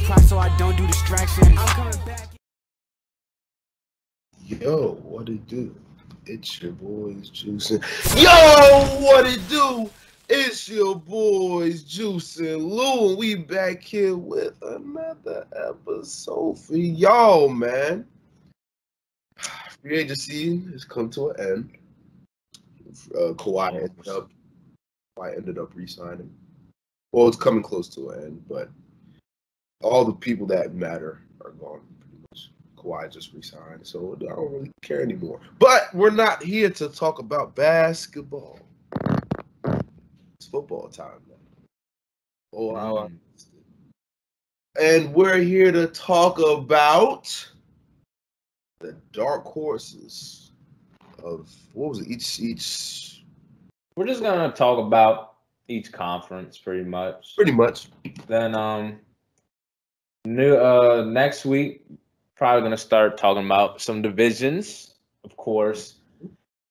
pride so I don't do distractions. I'm coming back. Yo, what it do? It's your boys Juicing. Yo, what it do? It's your boys Juicing Lou, and we back here with another episode for y'all, man. Free agency has come to an end. Kawhi ended up re-signing. Well, it's coming close to an end, but all the people that matter are gone. Kawhi just resigned, so I don't really care anymore. But we're not here to talk about basketball. It's football time now. Oh, how I missed it. And we're here to talk about the dark horses of what was it? Each. We're just gonna talk about each conference pretty much. Pretty much. Then next week. Probably going to start talking about some divisions, of course.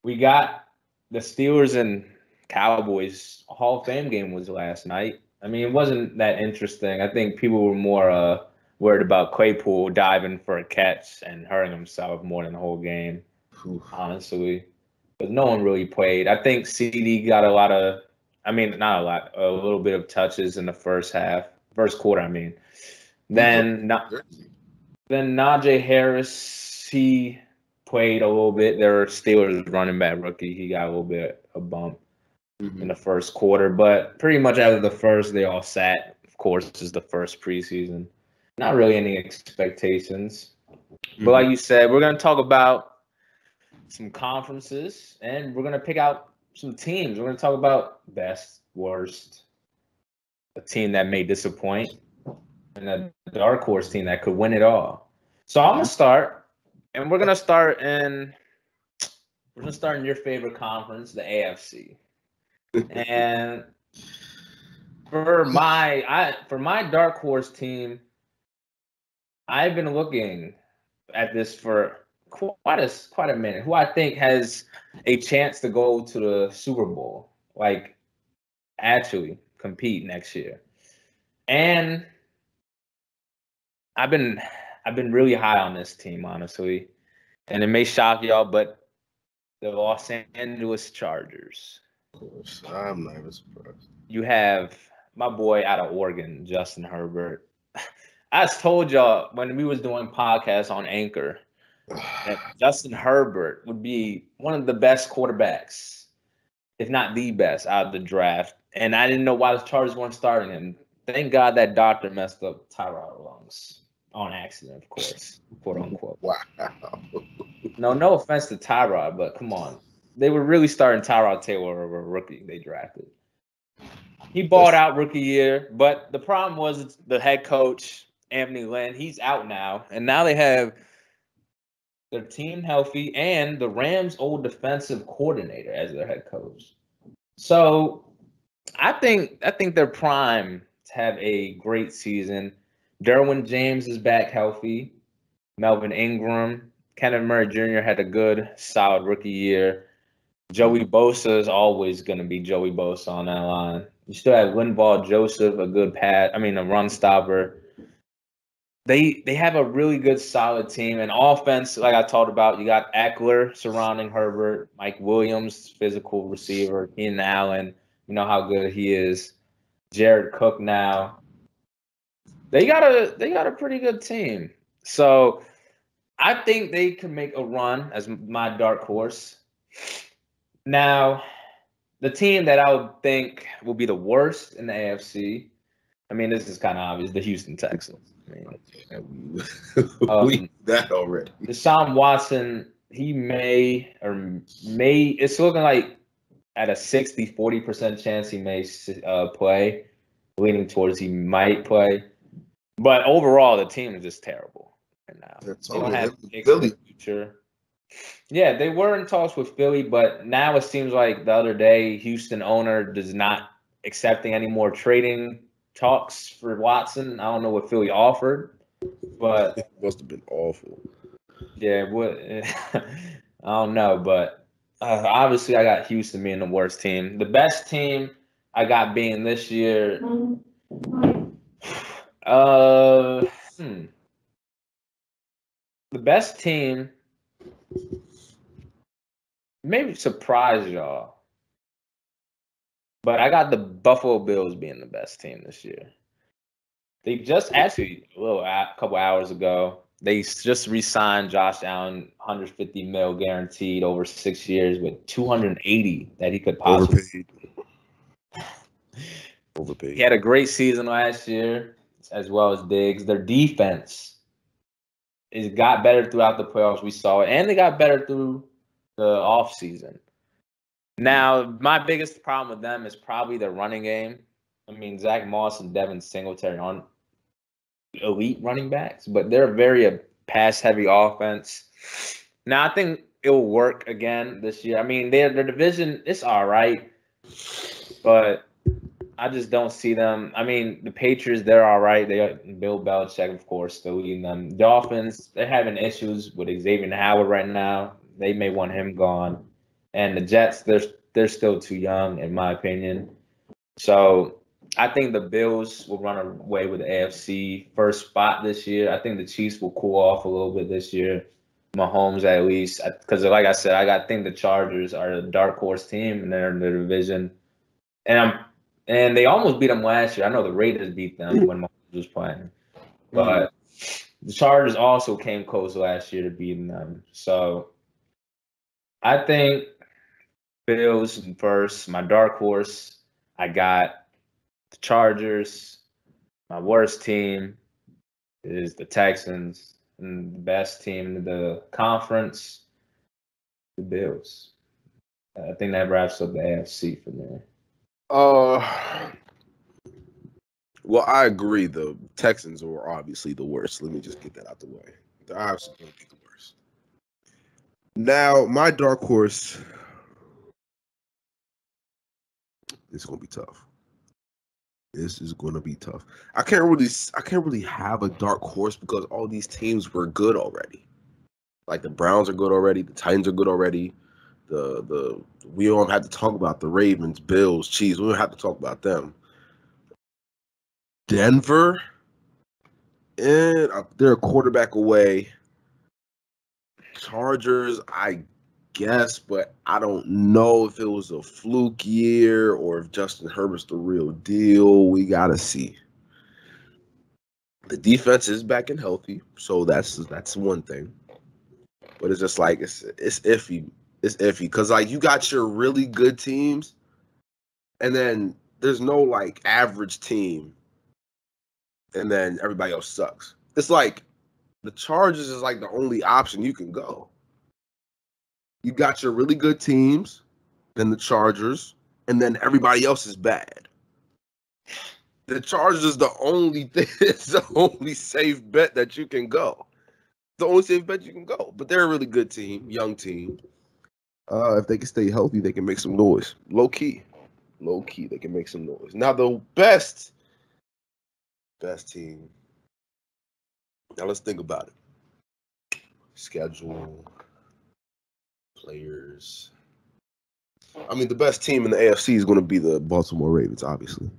We got the Steelers and Cowboys Hall of Fame game was last night. I mean, it wasn't that interesting. I think people were more worried about Claypool diving for a catch and hurting himself more than the whole game, honestly. But no one really played. I think CD got a little bit of touches in the first quarter, I mean. Then Najee Harris, he played a little bit. Their Steelers running back rookie, he got a little bit of a bump in the first quarter. But pretty much after the first, they all sat. Of course, this is the first preseason. Not really any expectations. But like you said, we're going to talk about some conferences, and we're going to pick out some teams. We're going to talk about best, worst, a team that may disappoint, and a dark horse team that could win it all. So I'm gonna start, and we're gonna start in your favorite conference, the AFC. And for my dark horse team, I've been looking at this for quite a minute. Who I think has a chance to go to the Super Bowl, like actually compete next year, and I've been really high on this team, honestly, and it may shock y'all, but the Los Angeles Chargers. Of course, I'm not even surprised. You have my boy out of Oregon, Justin Herbert. I told y'all when we was doing podcasts on Anchor that Justin Herbert would be one of the best quarterbacks, if not the best, out of the draft. And I didn't know why the Chargers weren't starting him. Thank God that doctor messed up Tyrod lungs. On accident, of course, quote unquote. Wow. No offense to Tyrod, but come on. They were really starting Tyrod Taylor over a rookie they drafted. He balled out rookie year, but the problem was the head coach, Anthony Lynn, he's out now. And now they have their team healthy and the Rams' old defensive coordinator as their head coach. So I think they're primed to have a great season. Derwin James is back healthy. Melvin Ingram. Kenneth Murray Jr. had a good, solid rookie year. Joey Bosa is always going to be Joey Bosa on that line. You still have Linval Joseph, a run stopper. They have a really good, solid team. And offense, like I talked about, you got Eckler surrounding Herbert, Mike Williams, physical receiver, Keenan Allen. You know how good he is. Jared Cook now. They got a pretty good team. So I think they can make a run as my dark horse. Now, the team that I would think will be the worst in the AFC, I mean, this is kind of obvious, the Houston Texans. I mean, we that already. Deshaun Watson, he may, it's looking like at a 60-40% chance he may play, leaning towards he might play. But overall, the team is just terrible right now. They don't have a future. Yeah, they were in talks with Philly, but now it seems like the other day, Houston owner does not accepting any more trading talks for Watson. I don't know what Philly offered, but it must have been awful. Yeah, I don't know, but obviously I got Houston being the worst team. The best team I got being this year, Uh, the best team, maybe surprise y'all, but I got the Buffalo Bills being the best team this year. They just actually a couple hours ago, they just re-signed Josh Allen, 150 mil guaranteed over 6 years with 280 that he could possibly. Overpaid. He had a great season last year, as well as Diggs. Their defense got better throughout the playoffs. We saw it, and they got better through the offseason. Now, my biggest problem with them is probably their running game. I mean, Zach Moss and Devin Singletary aren't elite running backs, but they're very pass-heavy offense. Now, I think it will work again this year. I mean, their division is all right, but I just don't see them. I mean, the Patriots, they're all right. They got Bill Belichick, of course, still leading them. Dolphins, they're having issues with Xavier Howard right now. They may want him gone. And the Jets, they're still too young, in my opinion. So I think the Bills will run away with the AFC first spot this year. I think the Chiefs will cool off a little bit this year. Mahomes, at least. Because, like I said, I think the Chargers are the dark horse team, and they're in the division. And they almost beat them last year. I know the Raiders beat them when Mahomes was playing. But the Chargers also came close last year to beating them. So I think Bills first. My dark horse, I got the Chargers. My worst team is the Texans. And the best team in the conference, the Bills. I think that wraps up the AFC for me. Well, I agree. The Texans were obviously the worst. Let me just get that out the way. They're obviously going to be the worst. Now, my dark horse is going to be tough. This is going to be tough. I can't really have a dark horse because all these teams were good already. Like the Browns are good already. The Titans are good already. We don't have to talk about the Ravens, Bills, Chiefs. We don't have to talk about them. Denver, and they're a quarterback away. Chargers, I guess, but I don't know if it was a fluke year or if Justin Herbert's the real deal. We gotta see. The defense is back and healthy, so that's one thing. But it's just like it's iffy. It's iffy because like you got your really good teams, and then there's no like average team, and then everybody else sucks. It's like the Chargers is like the only option you can go. You got your really good teams, then the Chargers, and then everybody else is bad. The Chargers is the only thing, it's the only safe bet that you can go. The only safe bet you can go. But they're a really good team, young team. If they can stay healthy, they can make some noise. Low key, they can make some noise. Now the best team. Now let's think about it. Schedule, players. I mean, the best team in the AFC is going to be the Baltimore Ravens. Obviously,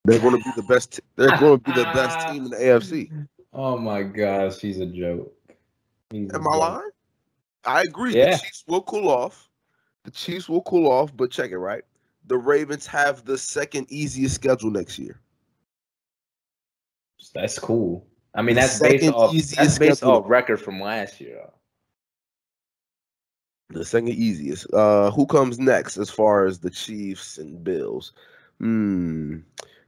they're going to be the best. They're going to be the best team in the AFC. Oh my gosh, he's a joke. Am I lying? I agree. Yeah. The Chiefs will cool off. But check it, right? The Ravens have the second easiest schedule next year. That's cool. I mean, that's based off record from last year. The second easiest. Who comes next as far as the Chiefs and Bills?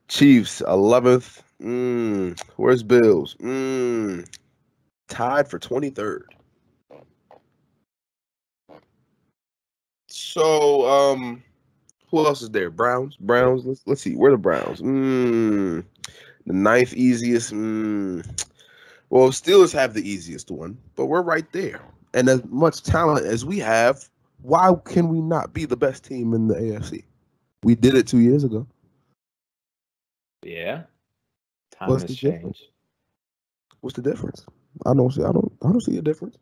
Chiefs 11th. Where's Bills? Tied for 23rd. So, who else is there? Browns. Let's see. Where are the Browns? The ninth easiest. Well, Steelers have the easiest one, but we're right there. And as much talent as we have, why can we not be the best team in the AFC? We did it 2 years ago. Yeah. Time has changed. What's the difference? I don't see a difference.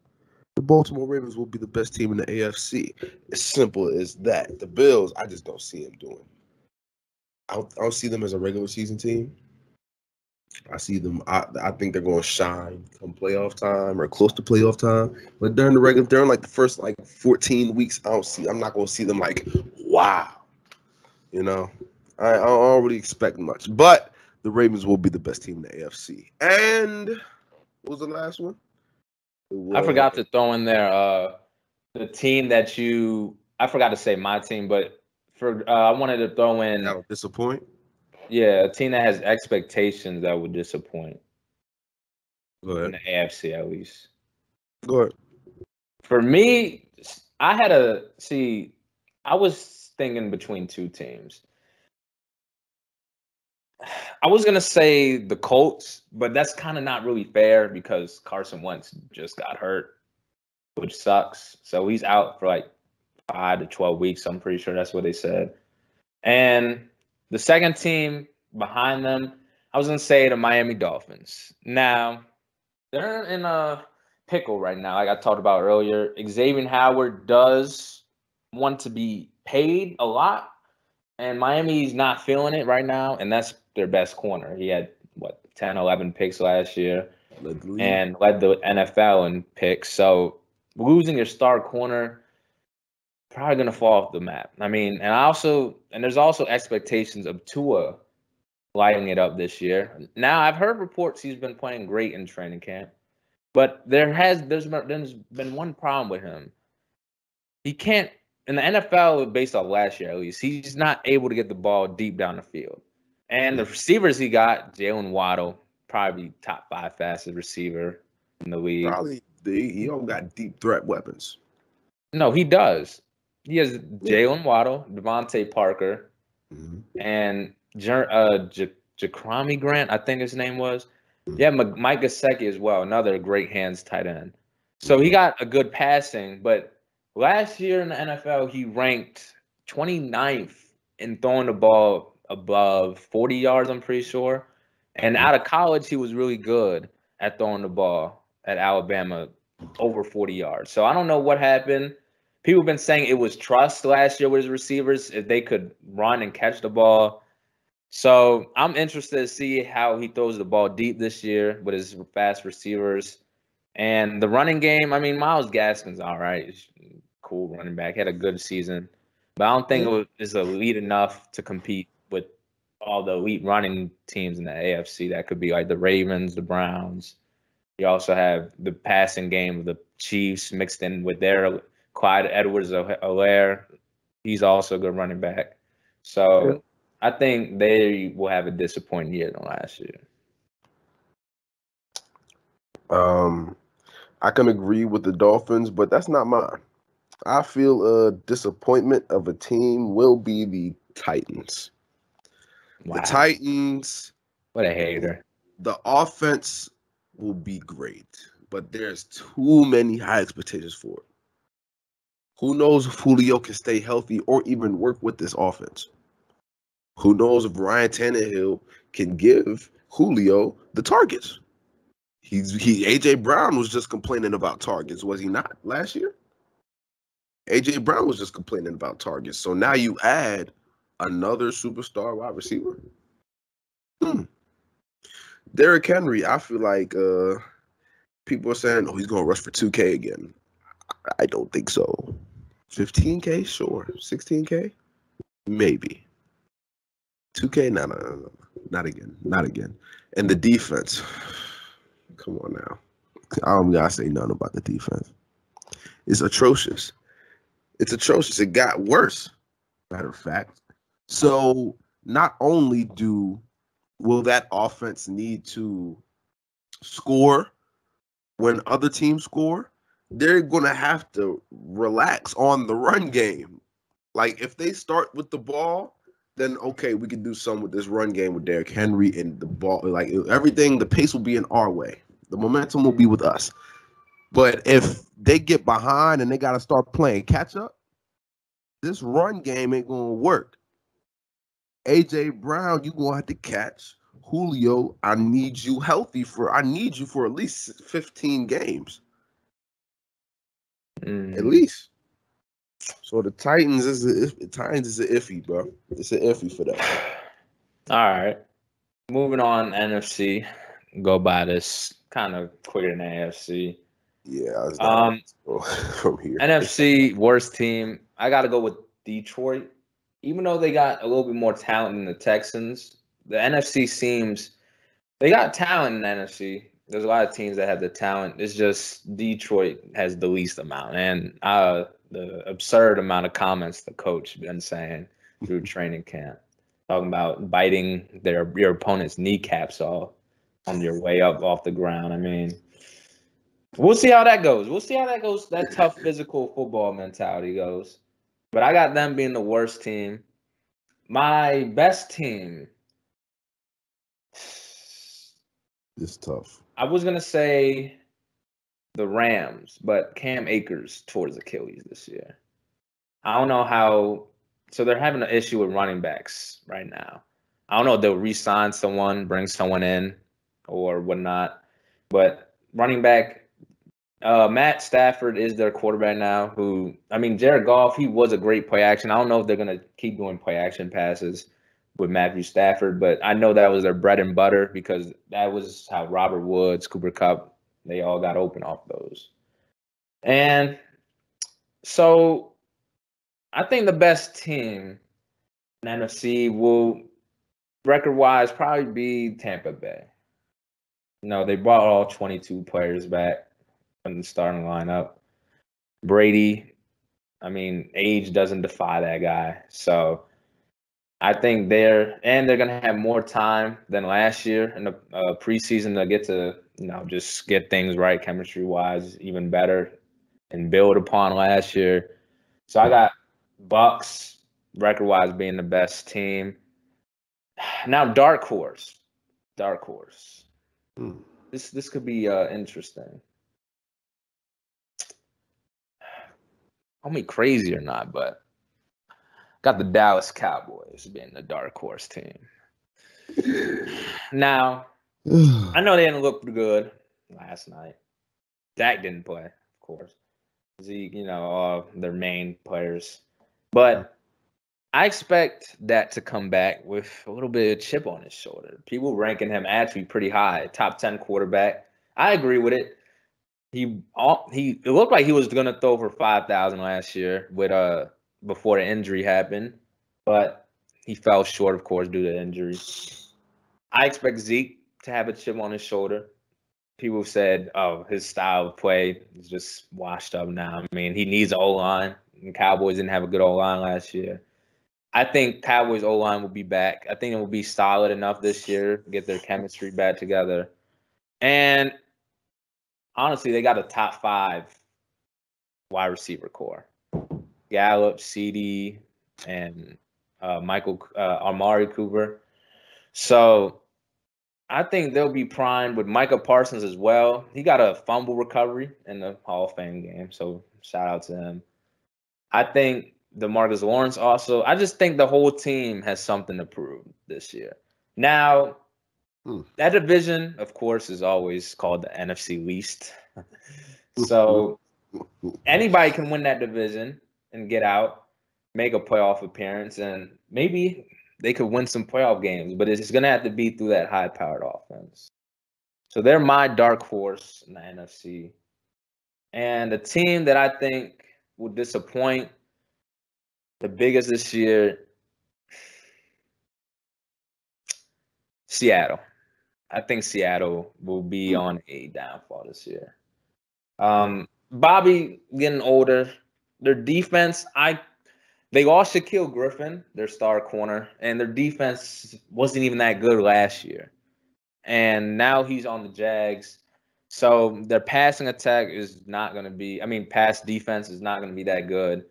The Baltimore Ravens will be the best team in the AFC. As simple as that. The Bills, I just don't see them doing. I don't see them as a regular season team. I see them. I think they're going to shine come playoff time or close to playoff time. But during like the first like 14 weeks, I'm not going to see them like, wow. You know, I don't really expect much. But the Ravens will be the best team in the AFC. And what was the last one? I forgot to throw in there the team that I forgot to say my team, but I wanted to throw in. That would disappoint? Yeah, a team that has expectations that would disappoint. Go ahead. In the AFC, at least. Go ahead. For me, I was thinking between two teams. I was gonna say the Colts, but that's kind of not really fair because Carson Wentz just got hurt, which sucks. So he's out for like 5 to 12 weeks. I'm pretty sure that's what they said. And the second team behind them, I was gonna say the Miami Dolphins. Now they're in a pickle right now, like I talked about earlier. Xavier Howard does want to be paid a lot, and Miami's not feeling it right now, and that's their best corner. He had, 10, 11 picks last year and led the NFL in picks. So losing your star corner, probably going to fall off the map. I mean, and there's also expectations of Tua lighting it up this year. Now, I've heard reports he's been playing great in training camp, but there's been one problem with him. He can't, in the NFL, based on last year at least, he's not able to get the ball deep down the field. And the receivers he got, Jalen Waddle, probably top 5 fastest receiver in the league. Probably he don't got deep threat weapons. No, he does. He has Jalen Waddle, Devontae Parker, and Jaquami Grant, I think his name was. Yeah, Mike Gesicki as well, another great hands tight end. So he got a good passing, but last year in the NFL, he ranked 29th in throwing the ball above 40 yards, I'm pretty sure. And out of college, he was really good at throwing the ball at Alabama over 40 yards. So I don't know what happened. People have been saying it was trust last year with his receivers, if they could run and catch the ball. So I'm interested to see how he throws the ball deep this year with his fast receivers. And the running game, I mean, Myles Gaskin's all right. He's cool running back. He had a good season. But I don't think it is elite enough to compete with all the elite running teams in the AFC. That could be like the Ravens, the Browns. You also have the passing game of the Chiefs mixed in with their Clyde Edwards-Helaire. He's also a good running back. So I think they will have a disappointing year than last year. I can agree with the Dolphins, but that's not mine. I feel a disappointment of a team will be the Titans. Wow. The Titans. What a hater. The offense will be great, but there's too many high expectations for it. Who knows if Julio can stay healthy or even work with this offense? Who knows if Ryan Tannehill can give Julio the targets? AJ Brown was just complaining about targets, was he not, last year? AJ Brown was just complaining about targets. So now you add another superstar wide receiver. Derrick Henry, I feel like people are saying, oh, he's going to rush for 2K again. I don't think so. 15K, sure. 16K, maybe. 2K, no, not again. And the defense, come on now. I don't gotta say nothing about the defense. It's atrocious. It got worse, matter of fact. So not only will that offense need to score when other teams score, they're going to have to relax on the run game. Like, if they start with the ball, then, okay, we can do some with this run game with Derrick Henry and the ball. Like, everything, the pace will be in our way. The momentum will be with us. But if they get behind and they got to start playing catch-up, this run game ain't going to work. A.J. Brown, you're going to have to catch. Julio, I need you for at least 15 games. At least. So the Titans is an iffy, bro. It's an iffy for that. All right. Moving on, NFC. Go by this kind of quicker than AFC. Yeah, it's not from here. NFC worst team. I got to go with Detroit. Even though they got a little bit more talent than the Texans, the NFC seems they got talent in the NFC. There's a lot of teams that have the talent. It's just Detroit has the least amount, and the absurd amount of comments the coach been saying through training camp, talking about biting your opponent's kneecaps off on your way up off the ground. I mean, we'll see how that goes. We'll see how that goes. That tough physical football mentality goes. But I got them being the worst team. My best team. It's tough. I was gonna say the Rams, but Cam Akers towards Achilles this year. I don't know how. So they're having an issue with running backs right now. I don't know if they'll re-sign someone, bring someone in, or whatnot. But running back, Matt Stafford is their quarterback now. Jared Goff, he was a great play action. I don't know if they're gonna keep doing play action passes with Matthew Stafford, but I know that was their bread and butter because that was how Robert Woods, Cooper Kupp, they all got open off those. And so I think the best team in NFC will, record-wise, probably be Tampa Bay. They brought all 22 players back from the starting lineup. Brady, age doesn't defy that guy. So I think they're going to have more time than last year in the preseason to get to, just get things right chemistry-wise, even better, and build upon last year. So I got Bucks, record-wise, being the best team. Now, dark horse. This could be interesting. Call me crazy or not, but got the Dallas Cowboys being the dark horse team. Now, I know they didn't look good last night. Dak didn't play, of course. Zeke, all their main players. But I expect that to come back with a little bit of chip on his shoulder. People ranking him actually pretty high, top 10 quarterback. I agree with it. It looked like he was going to throw for 5,000 last year before the injury happened, but he fell short, of course, due to injury. I expect Zeke to have a chip on his shoulder. People said, his style of play is just washed up now. He needs an O-line, and Cowboys didn't have a good O-line last year. I think Cowboys O-line will be back. I think it will be solid enough this year to get their chemistry back together. And honestly, they got a top 5 wide receiver core. Gallup, CD, and Amari Cooper. So I think they'll be primed with Micah Parsons as well. He got a fumble recovery in the Hall of Fame game, so shout out to him. I think DeMarcus Lawrence also. I just think the whole team has something to prove this year. Now, that division, of course, is always called the NFC least. So anybody can win that division and get out, make a playoff appearance, and maybe they could win some playoff games, but it's going to have to be through that high-powered offense. So they're my dark horse in the NFC. And the team that I think will disappoint the biggest this year, Seattle. I think Seattle will be on a downfall this year. Bobby getting older. Their defense, they lost Shaquille Griffin, their star corner, and their defense wasn't even that good last year. And now he's on the Jags. So their passing attack is not going to be, pass defense is not going to be that good,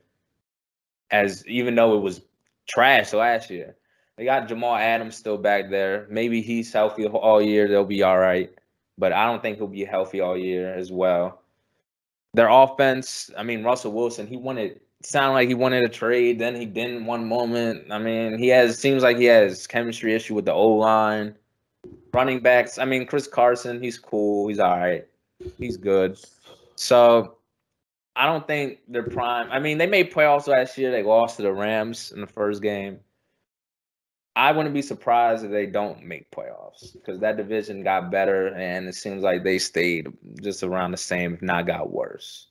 even though it was trash last year. They got Jamal Adams still back there. Maybe he's healthy all year. They'll be all right. But I don't think he'll be healthy all year as well. Their offense, Russell Wilson, sounded like he wanted a trade. Then he didn't one moment. Seems like he has chemistry issue with the O-line. Running backs, Chris Carson, he's cool. He's all right. He's good. So I don't think they're prime. They made playoffs last year. They lost to the Rams in the first game. I wouldn't be surprised if they don't make playoffs because that division got better and it seems like they stayed just around the same, if not got worse.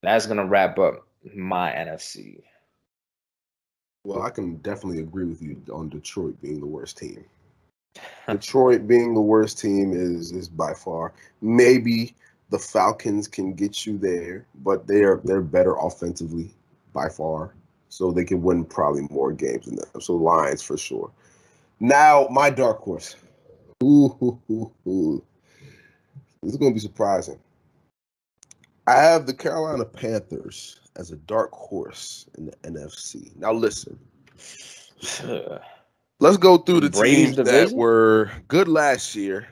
That's gonna wrap up my NFC. Well, I can definitely agree with you on Detroit being the worst team. Detroit being the worst team is by far. Maybe the Falcons can get you there, but they're better offensively by far, so they can win probably more games than them. So Lions for sure. Now my dark horse. Ooh. This is gonna be surprising. I have the Carolina Panthers as a dark horse in the NFC. Now listen. Let's go through the Brady's teams that division? were good last year,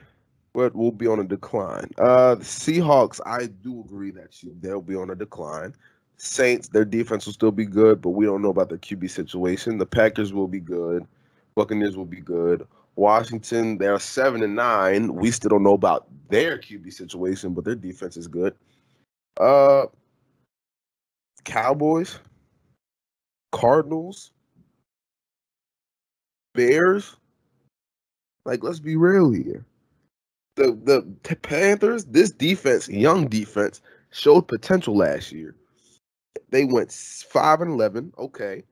but will be on a decline. The Seahawks, I do agree that they'll be on a decline. Saints, their defense will still be good, but we don't know about their QB situation. The Packers will be good. Buccaneers will be good. Washington, they're 7-9. We still don't know about their QB situation, but their defense is good. Cowboys, Cardinals, Bears. Like, let's be real here. The Panthers, this defense, young defense, showed potential last year. They went 5-11, okay,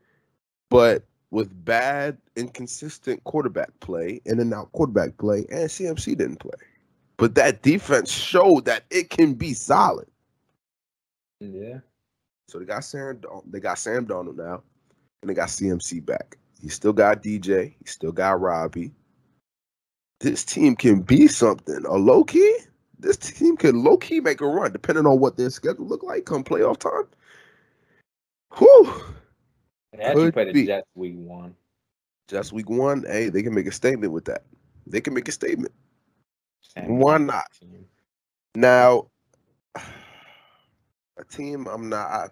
but with bad, inconsistent quarterback play, in and out quarterback play, and CMC didn't play. But that defense showed that it can be solid. Yeah. So they got Sam Darnold now, and they got CMC back. He still got DJ. He still got Robbie. This team can be something. A low key, this team can low key make a run, depending on what their schedule look like come playoff time. Whew. They actually played the Jets week 1. Just week 1. Hey, they can make a statement with that. They can make a statement. Why not? Now, a team I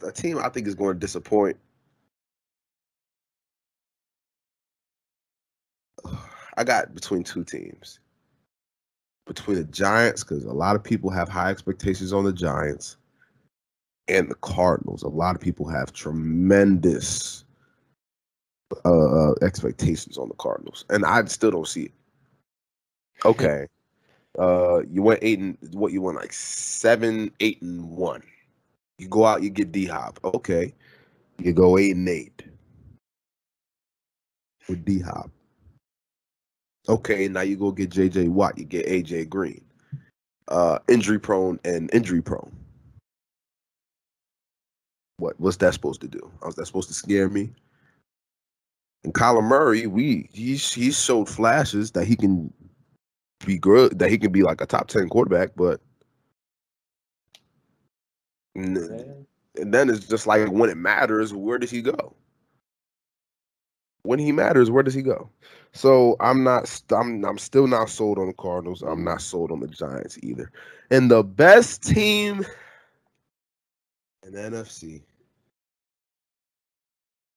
think is going to disappoint. I got between two teams. Between the Giants, because a lot of people have high expectations on the Giants, and the Cardinals. A lot of people have tremendous expectations on the Cardinals, and I still don't see it. Okay. You went 7-8-1. You go out, you get D-Hop. Okay. You go 8-8 with D-Hop. Okay, now you go get J.J. Watt. You get A.J. Green. Injury prone. What's that supposed to do? Was that supposed to scare me? And Kyler Murray, he showed flashes that he can be good, that he can be like a top 10 quarterback, but and then it's just like when it matters, where does he go? When he matters, where does he go? So I'm still not sold on the Cardinals. I'm not sold on the Giants either. And the best team in the NFC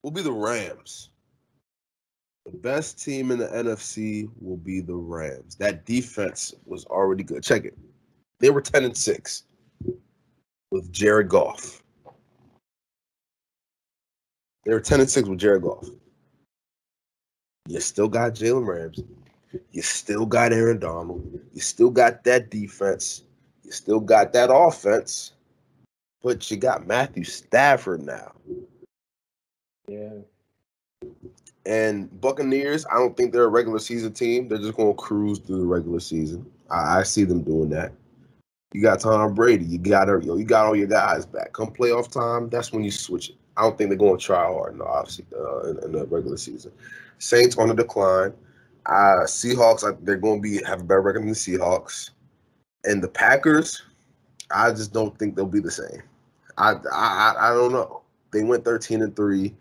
will be the Rams. The best team in the NFC will be the Rams. That defense was already good. Check it. They were 10-6 with Jared Goff. They were 10-6 with Jared Goff. You still got Jalen Ramsey. You still got Aaron Donald. You still got that defense. You still got that offense. But you got Matthew Stafford now. Yeah. And Buccaneers, I don't think they're a regular season team. They're just going to cruise through the regular season. I see them doing that. You got Tom Brady. You got all your guys back. Come playoff time, that's when you switch it. I don't think they're going to try hard in the regular season. Saints on the decline. Seahawks, they're going to have a better record than the Seahawks. And the Packers, I just don't think they'll be the same. I don't know. They went 13-3.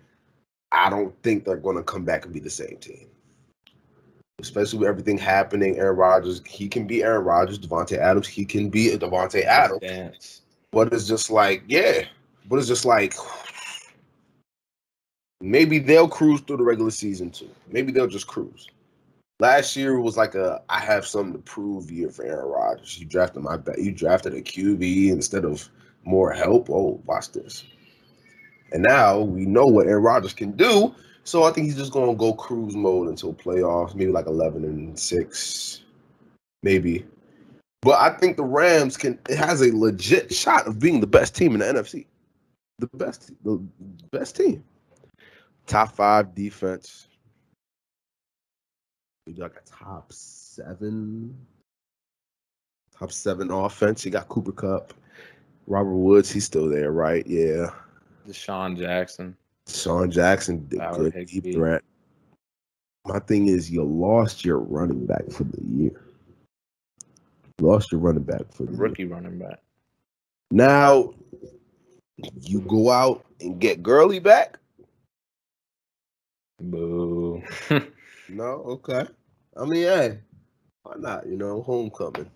I don't think they're going to come back and be the same team. Especially with everything happening. Aaron Rodgers, he can be Aaron Rodgers. Devontae Adams, he can be a Devontae Adams. Dance. But it's just like, maybe they'll cruise through the regular season too. Maybe they'll just cruise. Last year was like I have something to prove year for Aaron Rodgers. You drafted a QB instead of more help. Oh, watch this. And now we know what Aaron Rodgers can do So I think he's just gonna go cruise mode until playoffs, maybe like 11-6, maybe. But I think the Rams it has a legit shot of being the best team in the NFC. The best team. Top 5 defense. Maybe like a top 7 offense. You got Cooper Kupp, Robert Woods. He's still there, right? Yeah. Deshaun Jackson, good deep threat. My thing is, you lost your running back for the year. Rookie running back. Now, you go out and get Gurley back? Boo. No? Okay. I mean, hey, why not? Homecoming.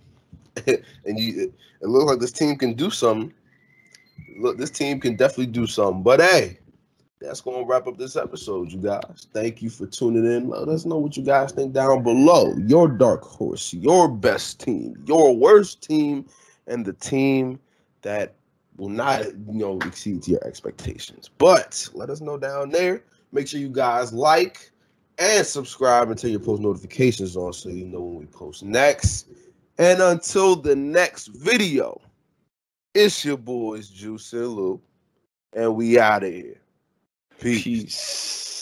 And it looks like this team can do something. Look, this team can definitely do something. But hey, that's going to wrap up this episode, you guys. Thank you for tuning in. Let us know what you guys think down below. Your dark horse, your best team, your worst team, and the team that will not, exceed to your expectations. But let us know down there. Make sure you guys like and subscribe and turn your post notifications on so you know when we post next. And until the next video, it's your boys, Juice and Lou, and we out of here. Peace.